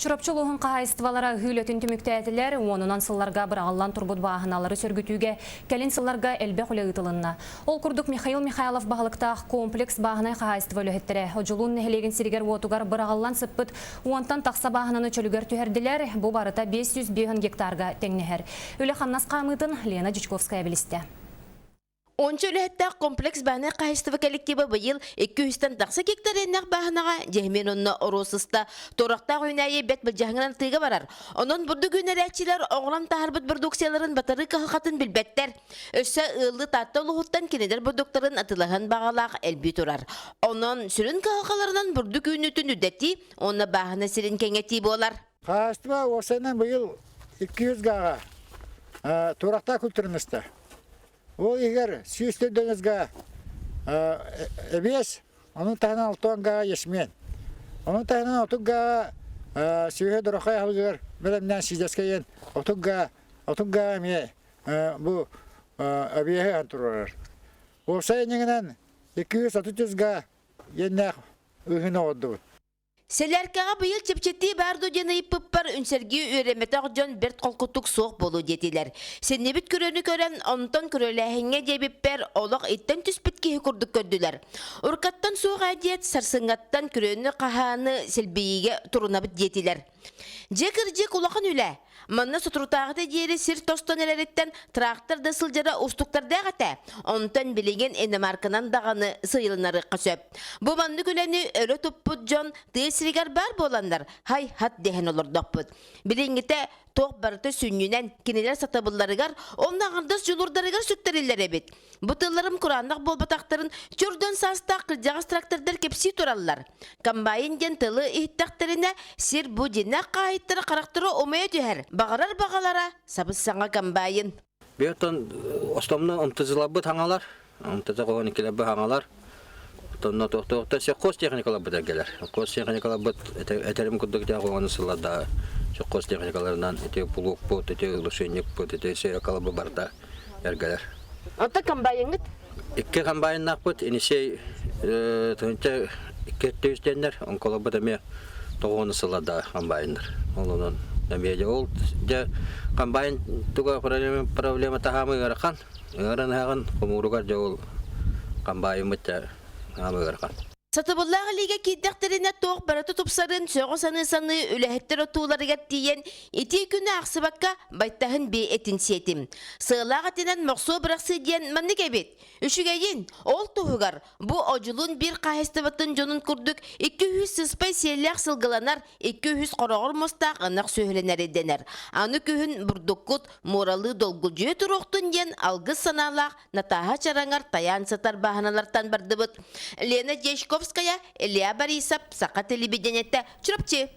Чурапчылуғын қағайыстывалара хүйлетін түміктәтілер, онынан сылларға бір аллан тұрбұд бағыналары сөргітуге, кәлін сылларға әлбе құлы ұтылынна. Ол күрдік Михаил Михайлов бағылықтақ комплекс бағынай қағайыстывы өлігеттірі. Оджылуын нәхелеген сиргер отуғар бір аллан сыппыт, уантан тақса бағынаны чөлігер түйерділер, бұл барыта 500 гектарға тәңнехер. Өлі қамнас қамытын Лена Дичковская білісті. Ончы өліхетті комплекс бағына қайыстывы коллективі бұйыл 200-тен тақсы гектареннақ бағынаға жемен онына оросыста торақта ойнайы бәт бұл жағынан тыға барар. Onun бұрды күнәрәтчілер оғылан тағарбыт бүрдукселарын батары қағықатын білбәттер. Өссі ұлы татты ұлығыттан кенедер бүрдуктарын атылығын бағалақ әлбі тұрар. Onun сүрін қағықаларынан бұрды күнүтін үдәтті, оны бағына сірін кәңеті болар. Қайыстыва осынан бұйыл 200 гаға торақта күлтірмісті. Ол егер сүйістердіңізге әбес, оның тағынан 6 гаға есмен. Оның тағынан 6 гаға сүйе дұрақай алғыр, білімден сіздескейін 6 гаға ме бұл әбейе антұрар. Олса енігінен 230 гаға еннәқ ұғына оды. Селеркаға бұйыл чепчетті барды дені пыппар үнсерге өреметақ жон берт қолқыттық соқ болу детілер. Сеннебіт көрені көрен онтан көреләхіңе дебіппер олық еттен түспітке күрдік көрділер. Ұрқаттан соқ әдет сарсыңаттан көрені қағаны селбейге тұрынабыт детілер. Жекір-жек ұлақын үлі. Манна сұтырутағыда дері сир тостан әлереттен тракторды сылжара ұстықтарды ағата. Онтан білеген энемаркынан дағаны сыйлынары қасөп. Бұ манны көләні өрі тұппыд жон тесірігер бар боландар. Хай хат дехен олар доқпыд. Білінгіте тоқ барыты сүннінен кенелер сатабыларығар, оннағындыз жұлырдарығар сүттерілер әбет. Бұтыларым құранлық болбатақтарын чүрден састақ қылжағыз трактордар кепсі тұралылар. Комбайн ден тылы ихттақтарына сир бұ денақ қайыттары қарақтыры омая түйер. Бағарар бағалара сабыз саңа комбайн. Бейтон остомны ымтызылабы таңалар, ымтызы қоғын екелебі таңалар. Тонна тоқтар сеққос техникалабы да келер. Қос техникалабы әтерім күрдік де қоғаны сылада. Сеққос техникаларынан әте пулуқ бұд, әте ұлышенек бұд, әте сейракалабы барда әргелер. Онта комбайыңыт? Икке комбайнақ бұд, енесей тұнынша иккетті үстендер, онкалабы да ме тоғаны сылада комбайндар. Олынан әмейде ол комбайн тұға проблема тағамы ғарқан, ғаран ағын құмуруғар жа ол комбайымыт ғамы ғарқан. Сатыбыллағы лиге кейддәқтеріне тоқ бараты тұпсарын сөғі саны үләхеттер отуылары гәттейен еті күні ақсыбаққа байтағын бей әтін сетім. Сығылаға тенен мақсу бірақсы дейін мәнні кәбет. Үшігейін, ол тұғығар, бұ оджылын бір қағыстыбатын жонын күрдік 200 сыспай селләқ сылғыланар, 200 қорағыр мұстақ ынақ сөйленер еденер. Аны күйін бұрдыққыт моралы долгылжы тұрықтын ден алғыз саналақ натаға чараңар таян сатар бағаналартан барды бұд. Лена Дешковская, Илья Борисов, Сақа телевидениетте. Чурапчы.